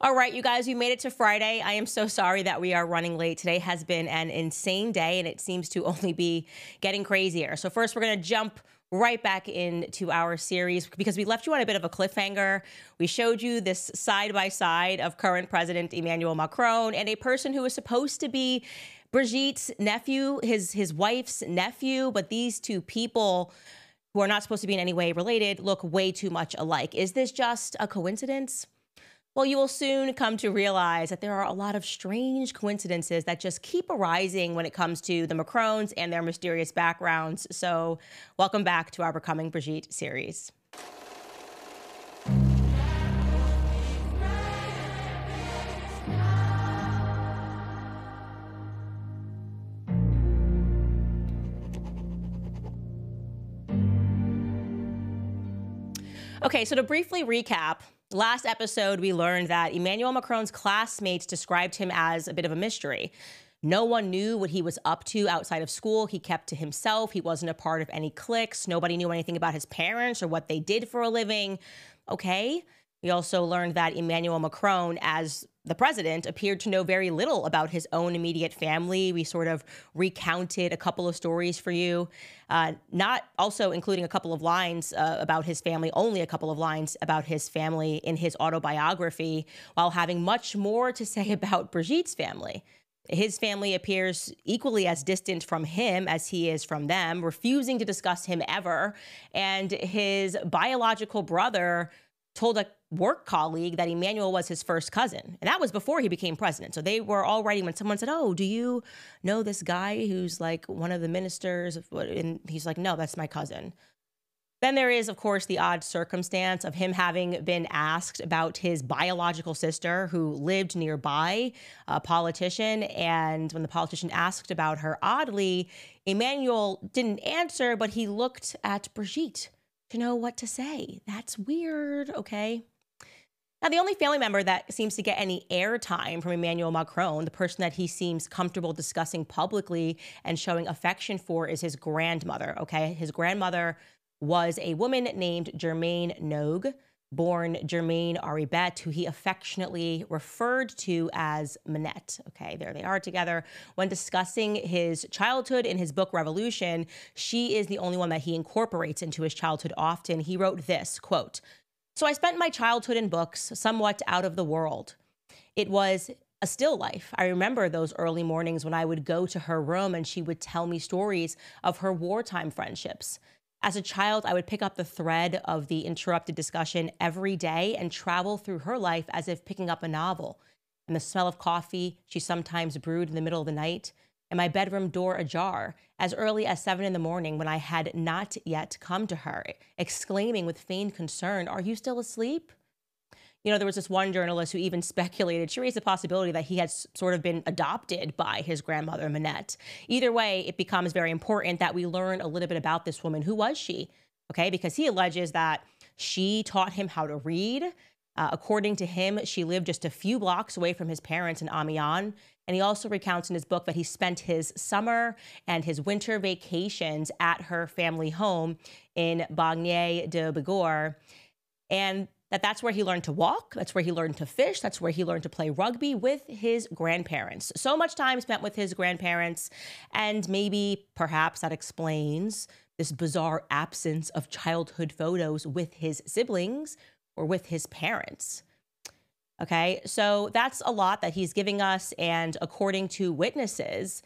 All right, you guys, we made it to Friday. I am so sorry that we are running late. Today has been an insane day, and it seems to only be getting crazier. So first, we're going to jump right back into our series because we left you on a bit of a cliffhanger. We showed you this side by side of current President Emmanuel Macron and a person who is supposed to be Brigitte's nephew, his wife's nephew, but these two people who are not supposed to be in any way related look way too much alike. Is this just a coincidence? Well, you will soon come to realize that there are a lot of strange coincidences that just keep arising when it comes to the Macrons and their mysterious backgrounds. So welcome back to our Becoming Brigitte series. Okay, so to briefly recap, last episode, we learned that Emmanuel Macron's classmates described him as a bit of a mystery. No one knew what he was up to outside of school. He kept to himself. He wasn't a part of any cliques. Nobody knew anything about his parents or what they did for a living. Okay. We also learned that Emmanuel Macron, as the president, appeared to know very little about his own immediate family. We sort of recounted a couple of stories for you, not also including a couple of lines about his family, only a couple of lines about his family in his autobiography, while having much more to say about Brigitte's family. His family appears equally as distant from him as he is from them, refusing to discuss him ever. And his biological brother told a work colleague that Emmanuel was his first cousin. And that was before he became president. So they were already, when someone said, oh, do you know this guy who's like one of the ministers? And he's like, no, that's my cousin. Then there is, of course, the odd circumstance of him having been asked about his biological sister who lived nearby, a politician. And when the politician asked about her, oddly, Emmanuel didn't answer, but he looked at Brigitte to know what to say. That's weird, okay? Now, the only family member that seems to get any airtime from Emmanuel Macron, the person that he seems comfortable discussing publicly and showing affection for, is his grandmother, okay? His grandmother was a woman named Germaine Nogue, born Germaine Aribet, who he affectionately referred to as Manette. Okay, there they are together. When discussing his childhood in his book, Revolution, she is the only one that he incorporates into his childhood often. He wrote this, quote, "So I spent my childhood in books, somewhat out of the world. It was a still life. I remember those early mornings when I would go to her room and she would tell me stories of her wartime friendships. As a child, I would pick up the thread of the interrupted discussion every day and travel through her life as if picking up a novel. And the smell of coffee she sometimes brewed in the middle of the night, and my bedroom door ajar as early as 7 in the morning when I had not yet come to her, exclaiming with feigned concern, 'Are you still asleep?' You know, there was this one journalist who even speculated, she raised the possibility that he had sort of been adopted by his grandmother, Manette. Either way, it becomes very important that we learn a little bit about this woman. Who was she? Okay, because he alleges that she taught him how to read. According to him, she lived just a few blocks away from his parents in Amiens. And he also recounts in his book that he spent his summer and his winter vacations at her family home in Bagnères de Bigorre. And that's where he learned to walk. That's where he learned to fish. That's where he learned to play rugby with his grandparents. So much time spent with his grandparents. And maybe, perhaps that explains this bizarre absence of childhood photos with his siblings or with his parents. Okay, so that's a lot that he's giving us. And according to witnesses,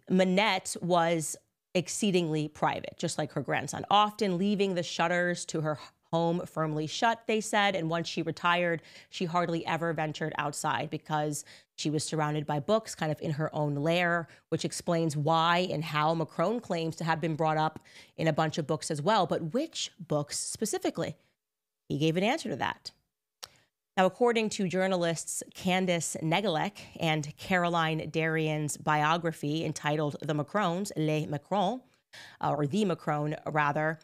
Manette was exceedingly private, just like her grandson, often leaving the shutters to her home firmly shut, they said. And once she retired, she hardly ever ventured outside because she was surrounded by books, kind of in her own lair, which explains why and how Macron claims to have been brought up in a bunch of books as well. But which books specifically? He gave an answer to that. Now, according to journalists Candace Owens and Caroline Darien's biography entitled The Macrons, Les Macrons, or The Macron, rather,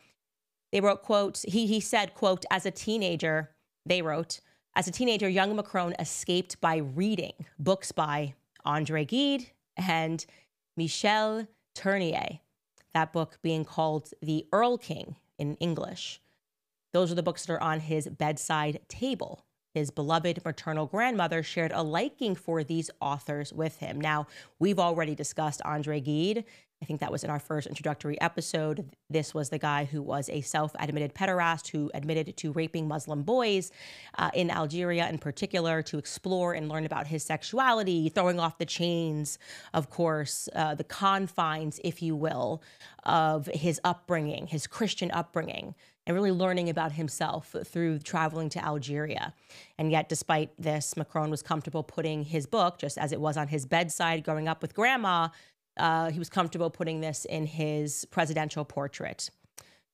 they wrote, quote, he said, quote, as a teenager, they wrote, as a teenager, young Macron escaped by reading books by André Gide and Michel Tournier, that book being called The Earl King in English. Those are the books that are on his bedside table his beloved maternal grandmother shared a liking for these authors with him. Now, we've already discussed Andre Gide. I think that was in our first introductory episode. This was the guy who was a self-admitted pederast who admitted to raping Muslim boys in Algeria in particular, to explore and learn about his sexuality, throwing off the chains, of course, the confines, if you will, of his upbringing, his Christian upbringing, and really learning about himself through traveling to Algeria. And yet, despite this, Macron was comfortable putting his book, just as it was on his bedside growing up with grandma, he was comfortable putting this in his presidential portrait.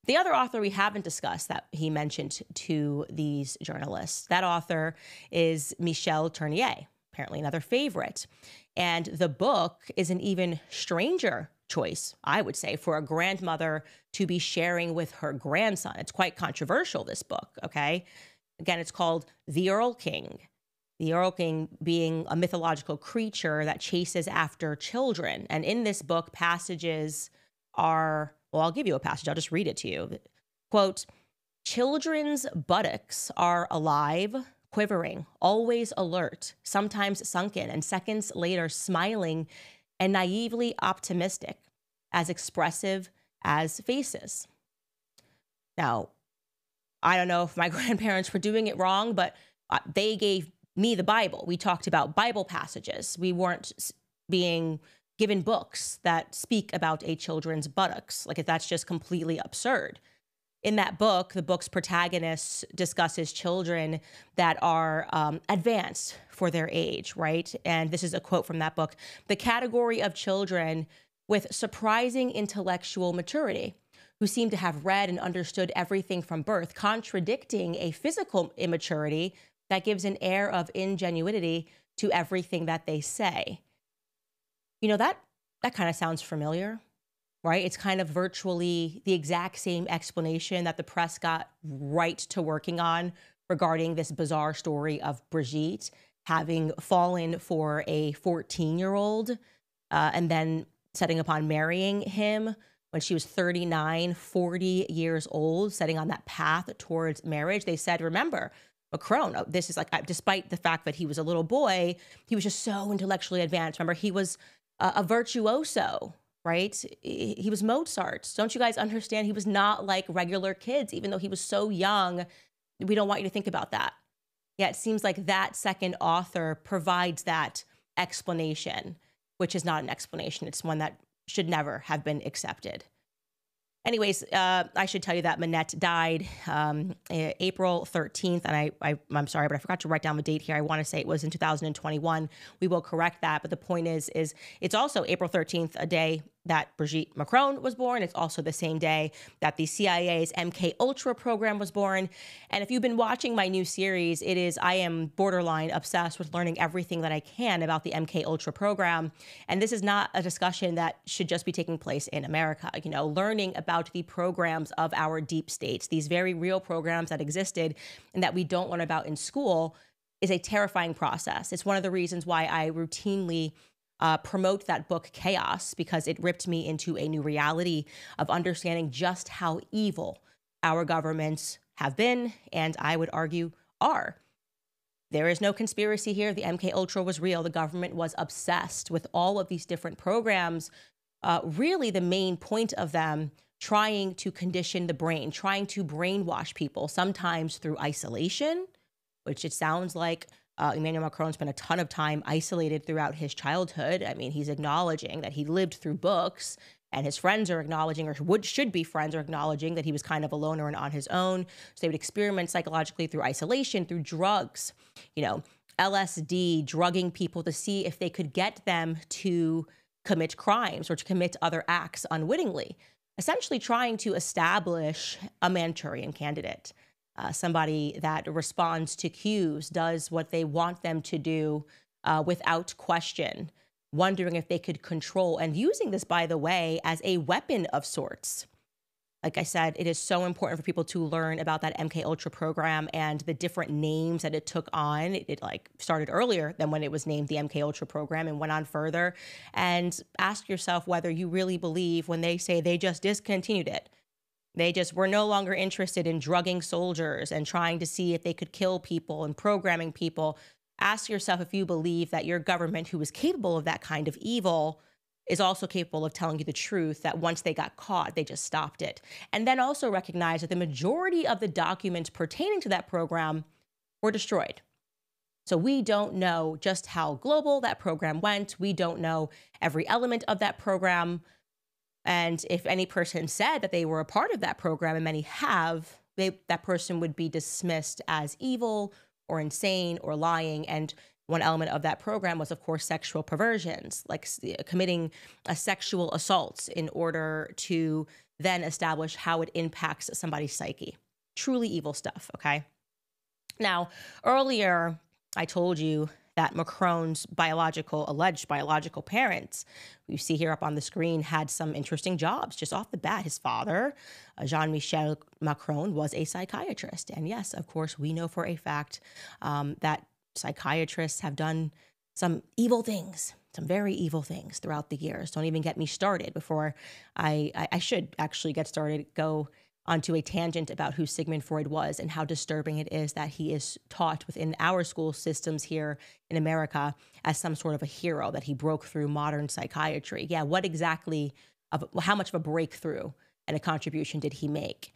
The other author we haven't discussed that he mentioned to these journalists, that author is Michel Tournier, apparently another favorite. And the book is an even stranger choice, I would say, for a grandmother to be sharing with her grandson. It's quite controversial, this book, okay? Again, it's called The Earl King. The Earl King being a mythological creature that chases after children. And in this book, passages are, well, I'll give you a passage. I'll just read it to you. Quote, "Children's buttocks are alive, quivering, always alert, sometimes sunken, and seconds later smiling and naively optimistic, as expressive as faces." Now, I don't know if my grandparents were doing it wrong, but they gave me the Bible. We talked about Bible passages. We weren't being given books that speak about a children's buttocks. Like, that's just completely absurd. In that book, the book's protagonist discusses children that are advanced for their age, right? And this is a quote from that book: "The category of children with surprising intellectual maturity, who seem to have read and understood everything from birth, contradicting a physical immaturity that gives an air of ingenuity to everything that they say." You know, that kind of sounds familiar, right? It's kind of virtually the exact same explanation that the press got right to working on regarding this bizarre story of Brigitte having fallen for a 14-year-old and then setting upon marrying him when she was 39, 40 years old, setting on that path towards marriage. They said, remember, Macron, this is like, despite the fact that he was a little boy, he was just so intellectually advanced. Remember, he was a virtuoso, right? He was Mozart. Don't you guys understand? He was not like regular kids, even though he was so young. We don't want you to think about that. Yeah, it seems like that second author provides that explanation, which is not an explanation. It's one that should never have been accepted. Anyways, I should tell you that Manette died April 13th, and I'm sorry, but I forgot to write down the date here. I want to say it was in 2021. We will correct that, but the point is it's also April 13th, a day that Brigitte Macron was born. It's also the same day that the CIA's MK Ultra program was born. And if you've been watching my new series, I am borderline obsessed with learning everything that I can about the MK Ultra program. And this is not a discussion that should just be taking place in America. You know, learning about the programs of our deep states, these very real programs that existed and that we don't learn about in school, is a terrifying process. It's one of the reasons why I routinely promote that book Chaos, because it ripped me into a new reality of understanding just how evil our governments have been, and I would argue are. There is no conspiracy here. The MK Ultra was real. The government was obsessed with all of these different programs. Really, the main point of them trying to condition the brain, trying to brainwash people, sometimes through isolation, which it sounds like Emmanuel Macron spent a ton of time isolated throughout his childhood. I mean, he's acknowledging that he lived through books, and his friends are acknowledging, or should be friends are acknowledging, that he was kind of a loner and on his own. So they would experiment psychologically through isolation, through drugs, you know, LSD, drugging people to see if they could get them to commit crimes or to commit other acts unwittingly, essentially trying to establish a Manchurian candidate. Somebody that responds to cues, does what they want them to do without question, wondering if they could control, and using this, by the way, as a weapon of sorts. Like I said, it is so important for people to learn about that MK Ultra program and the different names that it took on. It like started earlier than when it was named the MK Ultra program and went on further. And ask yourself whether you really believe when they say they just discontinued it. They just were no longer interested in drugging soldiers and trying to see if they could kill people and programming people. Ask yourself if you believe that your government, who is capable of that kind of evil, is also capable of telling you the truth, that once they got caught, they just stopped it. And then also recognize that the majority of the documents pertaining to that program were destroyed. So we don't know just how global that program went. We don't know every element of that program. And if any person said that they were a part of that program, and many have, that person would be dismissed as evil or insane or lying. And one element of that program was, of course, sexual perversions, like committing a sexual assault in order to then establish how it impacts somebody's psyche. Truly evil stuff, okay? Now, earlier, I told you that Macron's alleged biological parents, who you see here up on the screen, had some interesting jobs. Just off the bat, his father, Jean-Michel Macron, was a psychiatrist. And yes, of course, we know for a fact that psychiatrists have done some evil things, some very evil things throughout the years. Don't even get me started before I should actually get started, go onto a tangent about who Sigmund Freud was and how disturbing it is that he is taught within our school systems here in America as some sort of a hero, that he broke through modern psychiatry. Yeah, what exactly, how much of a breakthrough and a contribution did he make?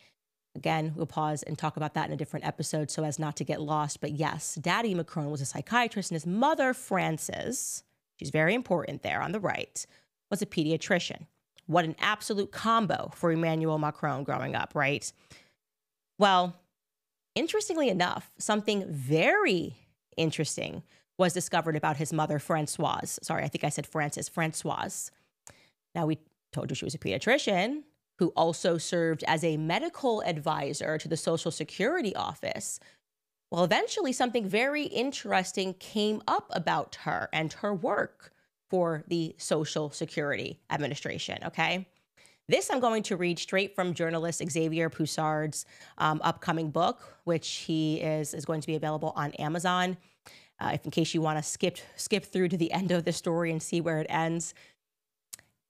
Again, we'll pause and talk about that in a different episode so as not to get lost. But yes, Daddy Macron was a psychiatrist, and his mother, Frances, she's very important there on the right, was a pediatrician. What an absolute combo for Emmanuel Macron growing up, right? Well, interestingly enough, something very interesting was discovered about his mother, Francoise. Sorry, I think I said Frances, Francoise. Now, we told you she was a pediatrician who also served as a medical advisor to the Social Security office. Well, eventually something very interesting came up about her and her work for the Social Security Administration, okay? This I'm going to read straight from journalist Xavier Poussard's upcoming book, which he is going to be available on Amazon. If in case you want to skip through to the end of the story and see where it ends.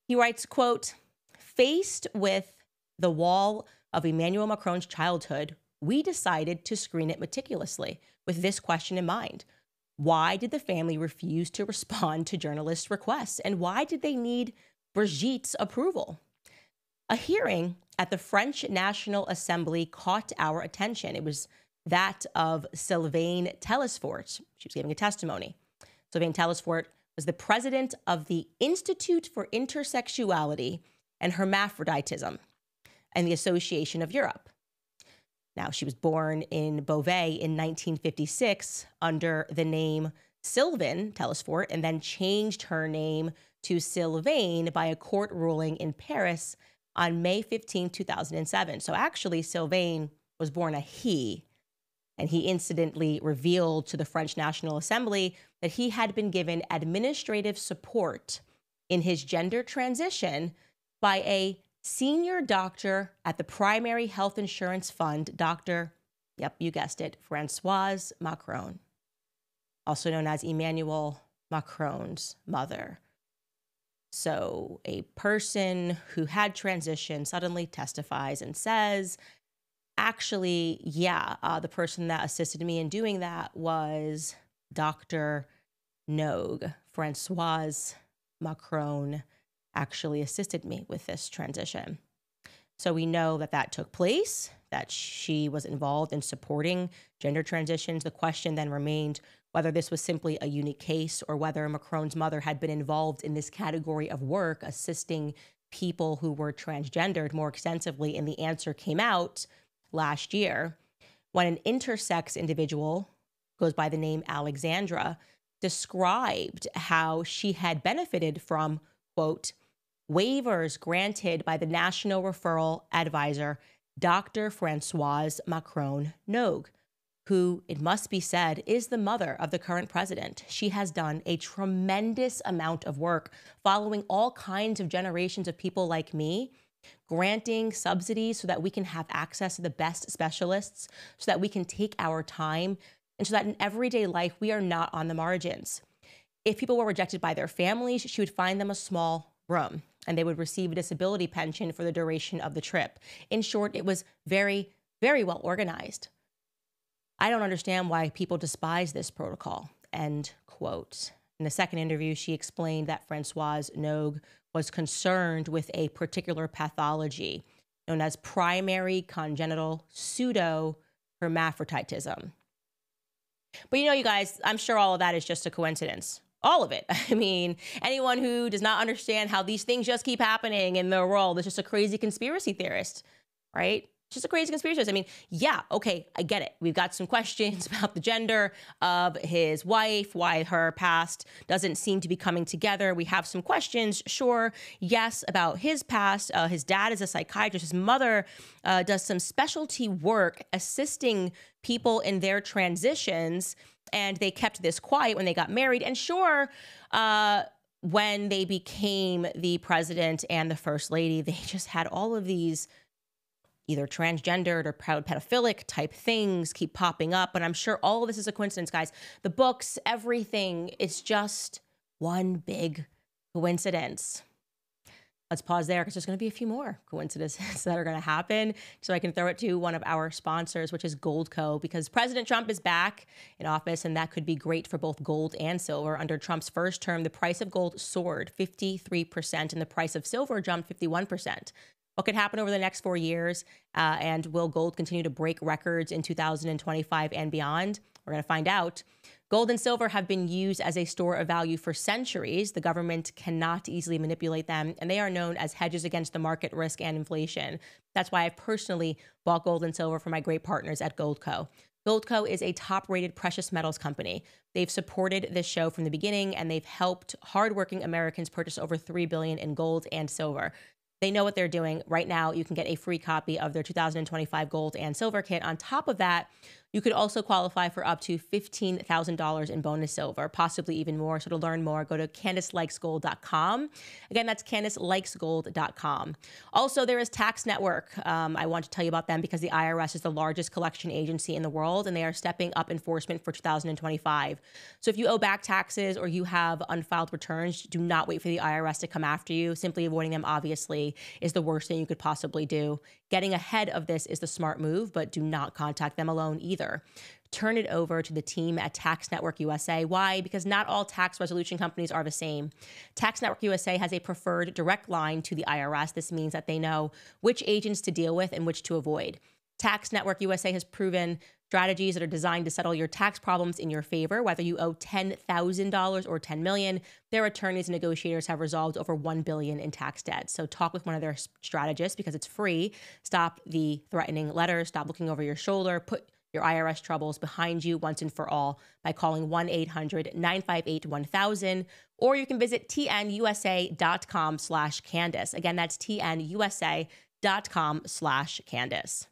He writes, quote, "Faced with the wall of Emmanuel Macron's childhood, we decided to screen it meticulously with this question in mind. Why did the family refuse to respond to journalists' requests? And why did they need Brigitte's approval? A hearing at the French National Assembly caught our attention. It was that of Sylvain Telesfort. She was giving a testimony. Sylvain Telesfort was the president of the Institute for Intersexuality and Hermaphroditism and the Association of Europe. Now, she was born in Beauvais in 1956 under the name Sylvain Telesfort, and then changed her name to Sylvain by a court ruling in Paris on May 15, 2007. So actually, Sylvain was born a he, and he incidentally revealed to the French National Assembly that he had been given administrative support in his gender transition by a senior doctor at the Primary Health Insurance Fund, Dr. Yep, you guessed it, Francoise Macron, also known as Emmanuel Macron's mother. So a person who had transitioned suddenly testifies and says, actually, yeah, the person that assisted me in doing that was Dr. Nogue. Francoise Macron actually assisted me with this transition. So we know that that took place, that she was involved in supporting gender transitions. The question then remained whether this was simply a unique case or whether Macron's mother had been involved in this category of work, assisting people who were transgendered more extensively. And the answer came out last year when an intersex individual, goes by the name Alexandra, described how she had benefited from, quote, waivers granted by the National Referral Advisor, Dr. Francoise Macron Nogue, who, it must be said, is the mother of the current president. She has done a tremendous amount of work following all kinds of generations of people like me, granting subsidies so that we can have access to the best specialists, so that we can take our time, and so that in everyday life, we are not on the margins. If people were rejected by their families, she would find them a small room, and they would receive a disability pension for the duration of the trip. In short, it was very, very well organized. I don't understand why people despise this protocol, end quote. In a second interview, she explained that Françoise Nogue was concerned with a particular pathology known as primary congenital pseudo-hermaphroditism. But you guys, I'm sure all of that is just a coincidence. All of it. I mean, anyone who does not understand how these things just keep happening in the world is just a crazy conspiracy theorist, right? Just a crazy conspiracy theorist. I mean, yeah, okay, I get it. We've got some questions about the gender of his wife, why her past doesn't seem to be coming together. We have some questions, sure, yes, about his past. His dad is a psychiatrist. His mother does some specialty work assisting people in their transitions, and they kept this quiet when they got married. And sure, when they became the president and the first lady, they just had all of these either transgendered or pedophilic type things keep popping up. And I'm sure all of this is a coincidence, guys. The books, everything, it's just one big coincidence. Let's pause there because there's going to be a few more coincidences that are going to happen. So I can throw it to one of our sponsors, which is Goldco, because President Trump is back in office, and that could be great for both gold and silver. Under Trump's first term, the price of gold soared 53%, and the price of silver jumped 51%. What could happen over the next 4 years? And will gold continue to break records in 2025 and beyond? We're going to find out. Gold and silver have been used as a store of value for centuries. The government cannot easily manipulate them, and they are known as hedges against the market risk and inflation. That's why I've personally bought gold and silver from my great partners at Goldco. Goldco is a top-rated precious metals company. They've supported this show from the beginning, and they've helped hardworking Americans purchase over $3 billion in gold and silver. They know what they're doing. Right now, you can get a free copy of their 2025 gold and silver kit. On top of that, you could also qualify for up to $15,000 in bonus silver, possibly even more. So to learn more, go to CandaceLikesGold.com. Again, that's CandaceLikesGold.com. Also, there is Tax Network. I want to tell you about them because the IRS is the largest collection agency in the world, and they are stepping up enforcement for 2025. So if you owe back taxes or you have unfiled returns, do not wait for the IRS to come after you. Simply avoiding them, obviously, is the worst thing you could possibly do. Getting ahead of this is the smart move, but do not contact them alone either. Turn it over to the team at Tax Network USA. Why? Because not all tax resolution companies are the same. Tax Network USA has a preferred direct line to the IRS. This means that they know which agents to deal with and which to avoid. Tax Network USA has proven strategies that are designed to settle your tax problems in your favor, whether you owe $10,000 or $10 million. Their attorneys and negotiators have resolved over $1 billion in tax debt. So talk with one of their strategists because it's free. Stop the threatening letters. Stop looking over your shoulder. Put your IRS troubles behind you once and for all by calling 1-800-958-1000, or you can visit tnusa.com/Candace. Again, that's tnusa.com/Candace.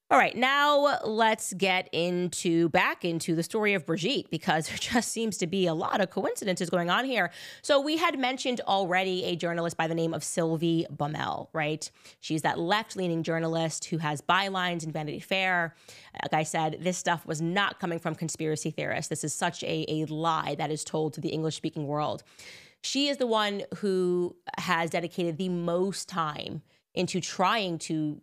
All right, now let's get back into the story of Brigitte, because there just seems to be a lot of coincidences going on here. So we had mentioned already a journalist by the name of Sylvie Baumel, right? She's that left-leaning journalist who has bylines in Vanity Fair. Like I said, this stuff was not coming from conspiracy theorists. This is such a lie that is told to the English-speaking world. She is the one who has dedicated the most time into trying to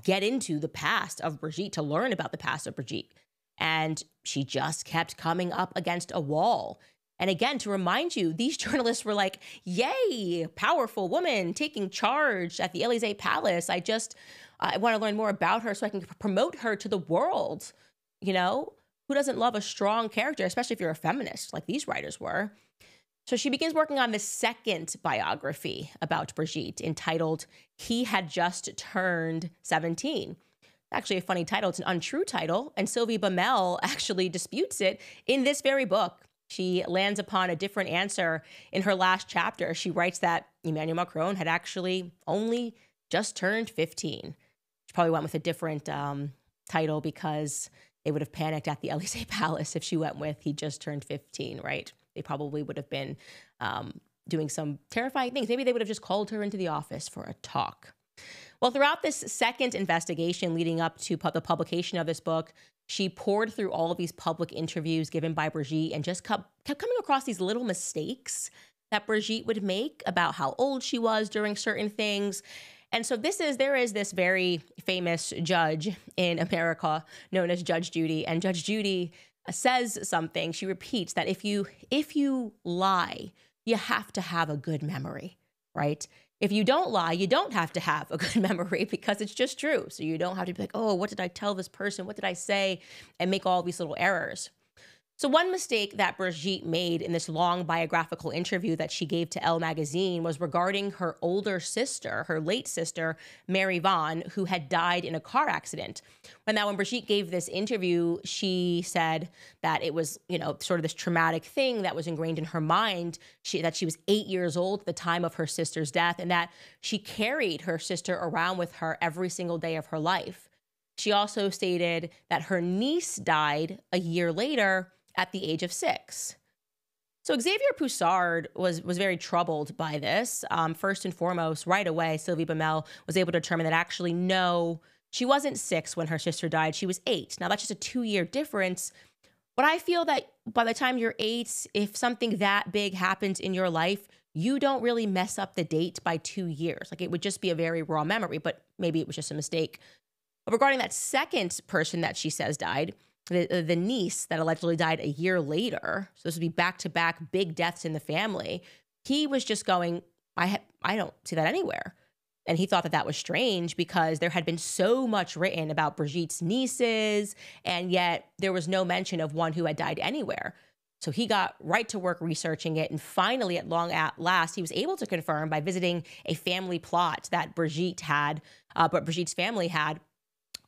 get into the past of Brigitte, to learn about the past of Brigitte. And she just kept coming up against a wall. And again, to remind you, these journalists were like, yay, powerful woman taking charge at the Élysée Palace. I want to learn more about her so I can promote her to the world. You know, who doesn't love a strong character, especially if you're a feminist like these writers were? So she begins working on the second biography about Brigitte, entitled He Had Just Turned 17. Actually a funny title. It's an untrue title, and Sylvie Baumel actually disputes it in this very book. She lands upon a different answer in her last chapter. She writes that Emmanuel Macron had actually only just turned 15. She probably went with a different title because they would have panicked at the Élysée Palace if she went with he just turned 15, right? They probably would have been doing some terrifying things. Maybe they would have just called her into the office for a talk. Well, throughout this second investigation leading up to the publication of this book, she poured through all of these public interviews given by Brigitte and just kept coming across these little mistakes that Brigitte would make about how old she was during certain things. And so there is this very famous judge in America known as Judge Judy. And Judge Judy says something. She repeats that if you lie, you have to have a good memory, right? If you don't lie, you don't have to have a good memory because it's just true. So you don't have to be like, oh, what did I tell this person? What did I say? And make all these little errors. So one mistake that Brigitte made in this long biographical interview that she gave to Elle magazine was regarding her older sister, her late sister, Mary Vaughn, who had died in a car accident. And now when Brigitte gave this interview, she said that it was, sort of this traumatic thing that was ingrained in her mind, that she was 8 years old at the time of her sister's death, and that she carried her sister around with her every single day of her life. She also stated that her niece died a year later at the age of 6. So Xavier Poussard was very troubled by this. First and foremost, right away, Sylvie Bamel was able to determine that actually, no, she wasn't 6 when her sister died. She was 8. Now, that's just a 2-year difference. But I feel that by the time you're 8, if something that big happens in your life, you don't really mess up the date by 2 years. Like, it would just be a very raw memory, but maybe it was just a mistake. But regarding that second person that she says died, the niece that allegedly died a year later, so this would be back-to-back big deaths in the family, he was just going, I don't see that anywhere. And he thought that that was strange because there had been so much written about Brigitte's nieces, and yet there was no mention of one who had died anywhere. So he got right to work researching it, and finally, at long last, he was able to confirm by visiting a family plot that Brigitte's family had,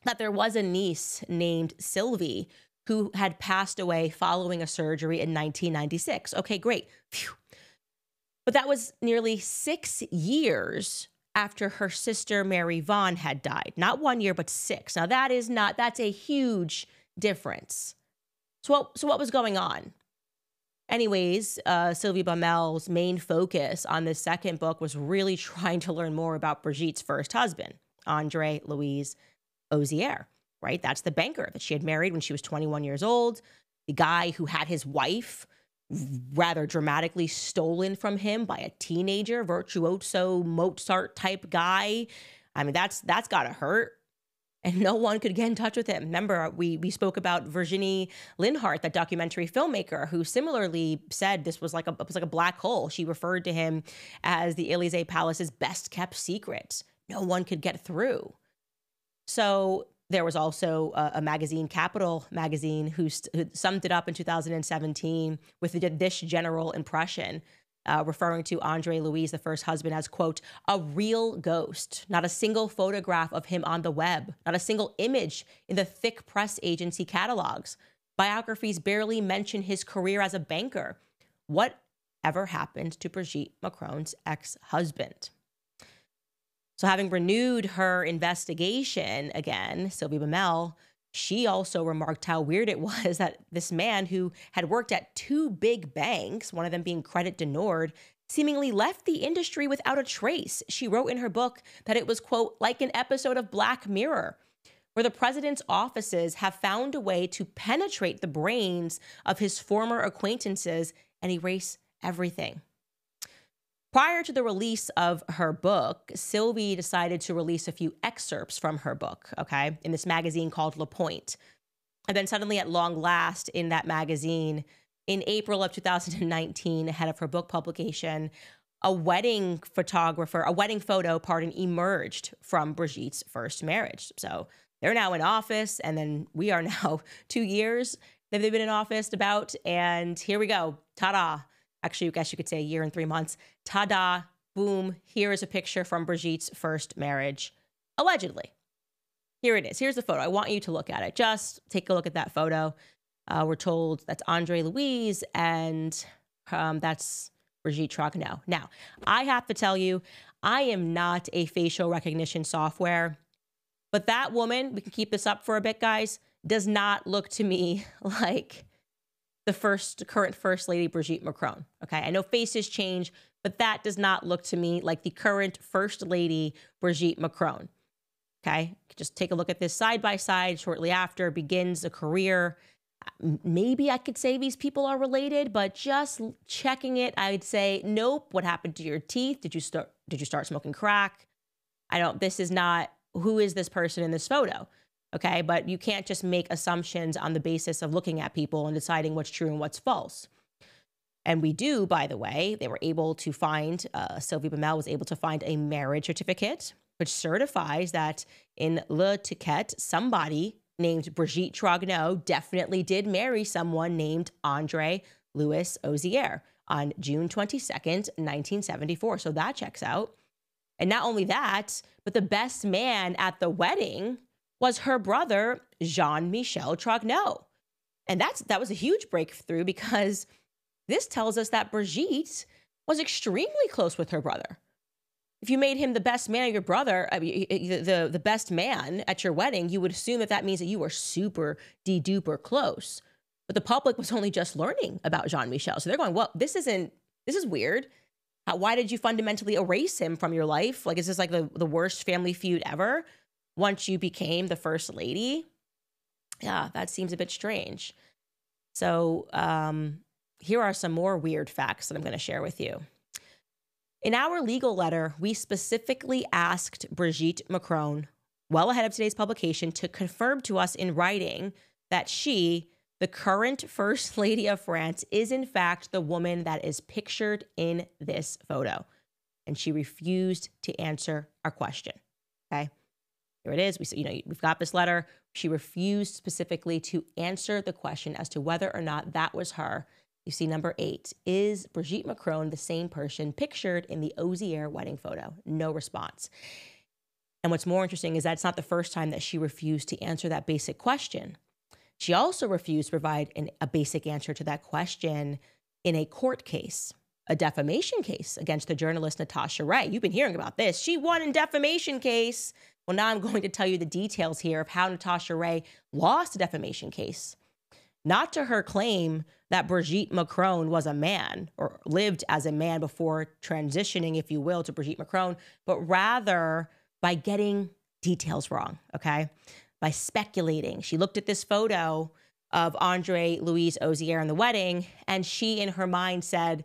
that there was a niece named Sylvie who had passed away following a surgery in 1996. Okay, great. Phew. But that was nearly 6 years after her sister Mary Vaughn had died. Not 1 year, but 6. Now that's a huge difference. So what was going on? Anyways, Sylvie Bamel's main focus on this second book was really trying to learn more about Brigitte's first husband, Andre Louis Ozier, right? That's the banker that she had married when she was 21 years old, the guy who had his wife rather dramatically stolen from him by a teenager, virtuoso Mozart type guy. I mean, that's gotta hurt. And no one could get in touch with him. Remember, we spoke about Virginie Linhart, that documentary filmmaker, who similarly said this was like a black hole. She referred to him as the Élysée Palace's best kept secret. No one could get through. So there was also a magazine, Capital magazine, who summed it up in 2017 with this general impression, referring to Andre Louis, the first husband, as, quote, a real ghost. Not a single photograph of him on the web. Not a single image in the thick press agency catalogs. Biographies barely mention his career as a banker. What ever happened to Brigitte Macron's ex-husband? So having renewed her investigation again, Sylvie Bamel, she also remarked how weird it was that this man who had worked at 2 big banks, one of them being Credit du Nord, seemingly left the industry without a trace. She wrote in her book that it was, quote, like an episode of Black Mirror, where the president's offices have found a way to penetrate the brains of his former acquaintances and erase everything. Prior to the release of her book, Sylvie decided to release a few excerpts from her book, okay, in this magazine called Le Point. And then suddenly, at long last, in that magazine, in April of 2019, ahead of her book publication, a wedding photo, emerged from Brigitte's first marriage. So they're now in office, and then we are now 2 years that they've been in office about, and here we go, ta-da. Actually, I guess you could say a year and 3 months. Ta-da, boom, here is a picture from Brigitte's first marriage, allegedly. Here it is. Here's the photo. I want you to look at it. Just take a look at that photo. We're told that's Andre Louis, and that's Brigitte Trogneux. Now, I have to tell you, I am not a facial recognition software, but that woman, we can keep this up for a bit, guys, does not look to me like the current First Lady Brigitte Macron. Okay, I know faces change, but that does not look to me like the current First Lady Brigitte Macron. Okay, just take a look at this side by side. Shortly after, begins a career Maybe I could say these people are related, but just checking it, I'd say, nope. What happened to your teeth? Did you start smoking crack? This is not, who is this person in this photo? Okay. But you can't just make assumptions on the basis of looking at people and deciding what's true and what's false. And we do, by the way, they were able to find, Sylvie Bamel was able to find a marriage certificate, which certifies that in Le Ticket, somebody named Brigitte Trogneau definitely did marry someone named Andre Louis Ozier on June 22nd, 1974. So that checks out. And not only that, but the best man at the wedding was her brother, Jean-Michel Trogneau. And that was a huge breakthrough, because this tells us that Brigitte was extremely close with her brother. If you made him the best man of your brother, the best man at your wedding, you would assume that means that you were super de-duper close. But the public was only just learning about Jean-Michel. So they're going, well, this is weird. Why did you fundamentally erase him from your life? Like, is this like the worst family feud ever once you became the first lady? Yeah, that seems a bit strange. So here are some more weird facts that I'm going to share with you. In our legal letter, we specifically asked Brigitte Macron, well ahead of today's publication, to confirm to us in writing that she, the current First Lady of France, is in fact the woman that is pictured in this photo. And she refused to answer our question. Okay, here it is. We've got this letter. She refused specifically to answer the question as to whether or not that was her. You see number 8. Is Brigitte Macron the same person pictured in the Ozier wedding photo? No response. And what's more interesting is that it's not the first time that she refused to answer that basic question. She also refused to provide a basic answer to that question in a court case, a defamation case against the journalist Natasha Ray. You've been hearing about this. She won in defamation case. Well, now I'm going to tell you the details here of how Natasha Ray lost a defamation case. Not to her claim that Brigitte Macron was a man or lived as a man before transitioning, if you will, to Brigitte Macron, but rather by getting details wrong, okay? By speculating. She looked at this photo of Andre Louis Ozier in the wedding, and she, in her mind, said,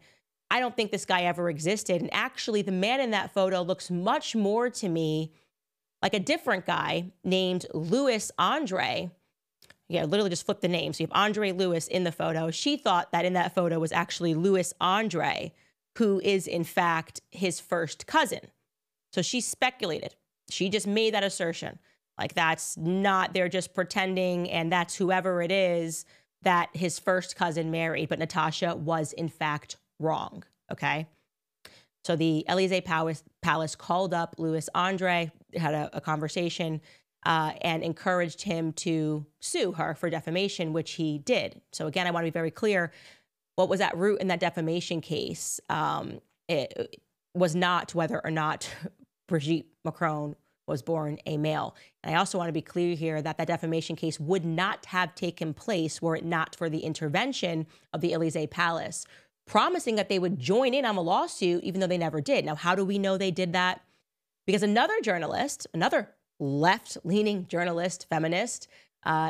I don't think this guy ever existed. And actually, the man in that photo looks much more to me like a different guy named Louis Andre. Yeah, literally just flip the name. So you have Andre Louis in the photo. She thought that in that photo was actually Louis Andre, who is in fact his first cousin. So she speculated. She just made that assertion. Like, that's not, they're just pretending, and that's whoever it is that his first cousin married. But Natasha was in fact wrong, okay? So the Élysée Palace called up Louis Andre, had a conversation, and encouraged him to sue her for defamation, which he did. So again, I want to be very clear. What was at root in that defamation case, it was not whether or not Brigitte Macron was born a male. And I also want to be clear here that that defamation case would not have taken place were it not for the intervention of the Élysée Palace, promising that they would join in on a lawsuit, even though they never did. Now, how do we know they did that? Because another journalist, another left-leaning journalist, feminist,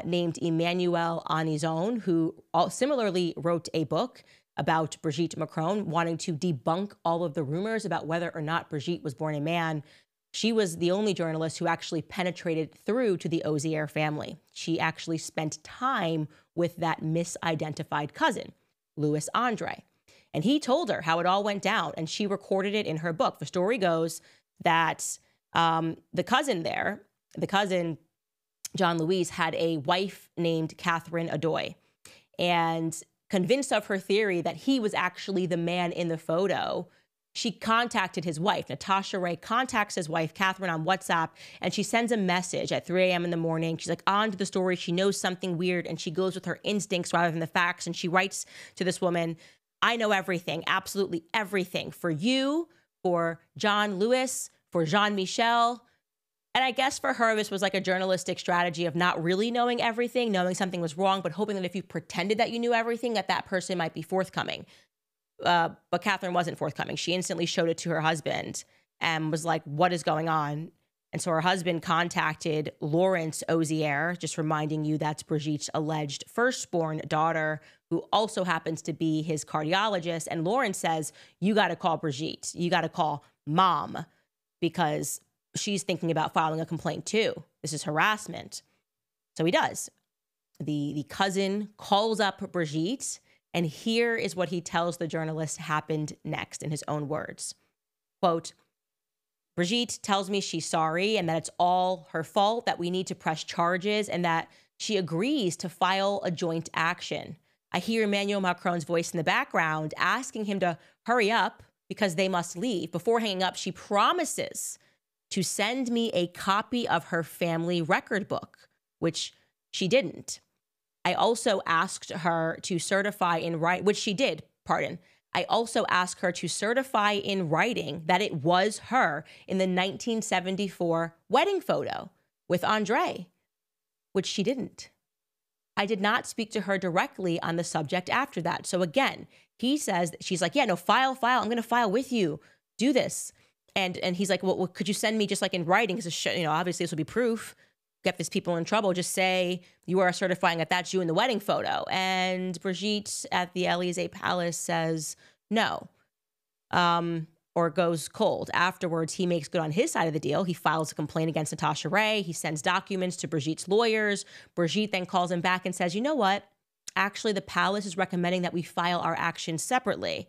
named Emmanuelle Anison, who similarly wrote a book about Brigitte Macron, wanting to debunk all of the rumors about whether or not Brigitte was born a man. She was the only journalist who actually penetrated through to the Ozier family. She actually spent time with that misidentified cousin, Louis Andre. And he told her how it all went down, and she recorded it in her book. The story goes that the cousin, John Louis, had a wife named Catherine Adoy, and convinced of her theory that he was actually the man in the photo, she contacted his wife. Natasha Ray contacts his wife, Catherine, on WhatsApp, and she sends a message at 3 a.m. in the morning. She's like on to the story. She knows something weird, and she goes with her instincts rather than the facts. And she writes to this woman, I know everything, absolutely everything, for you, for John Louis, for Jean-Michel. And I guess for her, this was like a journalistic strategy of not really knowing everything, knowing something was wrong, but hoping that if you pretended that you knew everything, that person might be forthcoming. But Catherine wasn't forthcoming. She instantly showed it to her husband and was like, what is going on? And so her husband contacted Lawrence Ozier, just reminding you that's Brigitte's alleged firstborn daughter, who also happens to be his cardiologist. And Lawrence says, you got to call Brigitte. You got to call mom, because she's thinking about filing a complaint too. This is harassment. So he does. The cousin calls up Brigitte, and here is what he tells the journalist happened next in his own words. Quote, Brigitte tells me she's sorry and that it's all her fault, that we need to press charges, and that she agrees to file a joint action. I hear Emmanuel Macron's voice in the background asking him to hurry up because they must leave. Before hanging up, she promises to send me a copy of her family record book, which she didn't. I also asked her to certify in writing, which she did, pardon. I also asked her to certify in writing that it was her in the 1974 wedding photo with Andre, which she didn't. I did not speak to her directly on the subject after that. So again, he says, she's like, yeah, no, file. I'm going to file with you. Do this. And he's like, well, could you send me just like in writing? Because, obviously this will be proof. Get these people in trouble. Just say you are certifying that that's you in the wedding photo. And Brigitte at the Elysee Palace says no, or goes cold. Afterwards, he makes good on his side of the deal. He files a complaint against Natasha Ray. He sends documents to Brigitte's lawyers. Brigitte then calls him back and says, you know what? Actually, the palace is recommending that we file our actions separately.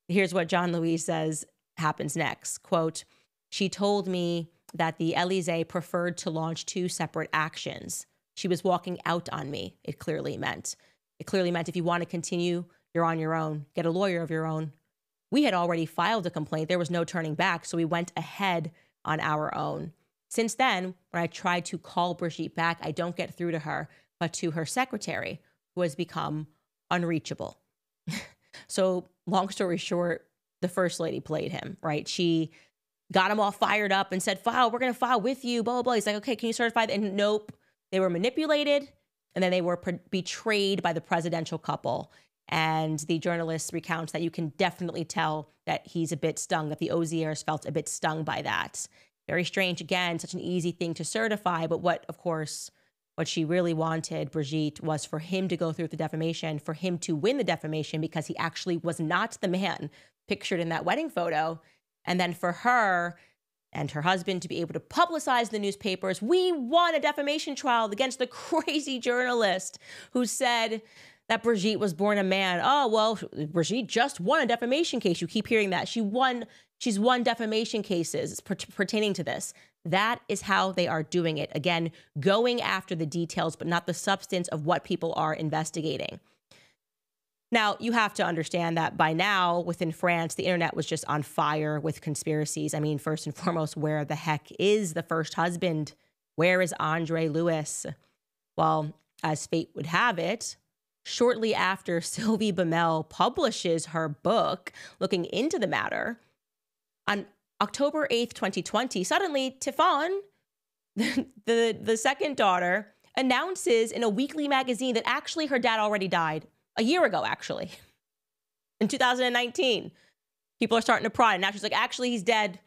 Here's what John Louis says happens next. Quote, she told me that the Elysee preferred to launch two separate actions. She was walking out on me, it clearly meant. It clearly meant if you want to continue, you're on your own. Get a lawyer of your own. We had already filed a complaint. There was no turning back, so we went ahead on our own. Since then, when I tried to call Brigitte back, I don't get through to her, but to her secretary, who has become unreachable. So long story short, the First Lady played him, right? She got him all fired up and said, file, we're going to file with you, blah, blah, blah. He's like, okay, can you certify that? And nope, they were manipulated, and then they were betrayed by the presidential couple. And the journalist recounts that you can definitely tell that he's a bit stung, that the Oziers felt a bit stung by that. Very strange, again, such an easy thing to certify. But what she really wanted, Brigitte, was for him to go through the defamation, for him to win the defamation, because he actually was not the man pictured in that wedding photo. And then for her and her husband to be able to publicize the newspapers, we won a defamation trial against the crazy journalist who said that Brigitte was born a man. Oh, well, Brigitte just won a defamation case. You keep hearing that. She's won defamation cases pertaining to this. That is how they are doing it. Again, going after the details, but not the substance of what people are investigating. Now, you have to understand that by now, within France, the internet was just on fire with conspiracies. I mean, first and foremost, where the heck is the first husband? Where is Andre Louis? Well, as fate would have it, shortly after Sylvie Bemel publishes her book looking into the matter, on October 8th, 2020, suddenly Tiffany, the second daughter, announces in a weekly magazine that actually her dad already died. A year ago, actually, in 2019. People are starting to pry. And now she's like, actually, he's dead.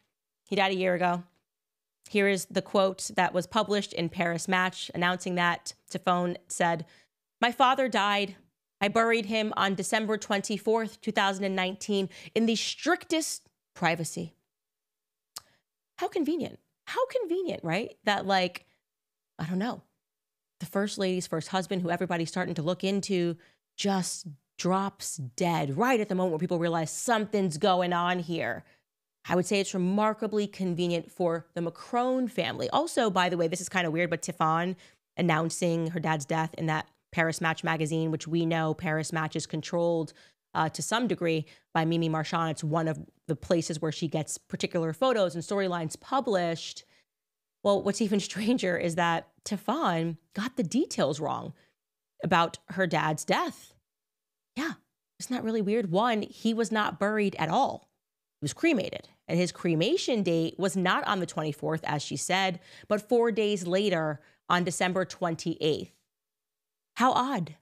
He died a year ago. Here is the quote that was published in Paris Match announcing that. Tiffany said, my father died. I buried him on December 24th, 2019 in the strictest privacy. How convenient. How convenient, right? That, like, I don't know, the First Lady's first husband, who everybody's starting to look into, just drops dead right at the moment where people realize something's going on here. I would say it's remarkably convenient for the Macron family. Also, by the way, this is kind of weird, but Tiffany announcing her dad's death in that Paris Match magazine, which we know Paris Match is controlled to some degree by Mimi Marchand. It's one of the places where she gets particular photos and storylines published. Well, what's even stranger is that Tiffany got the details wrong about her dad's death. Yeah, isn't that really weird? One, he was not buried at all. He was cremated. And his cremation date was not on the 24th, as she said, but 4 days later on December 28th. How odd.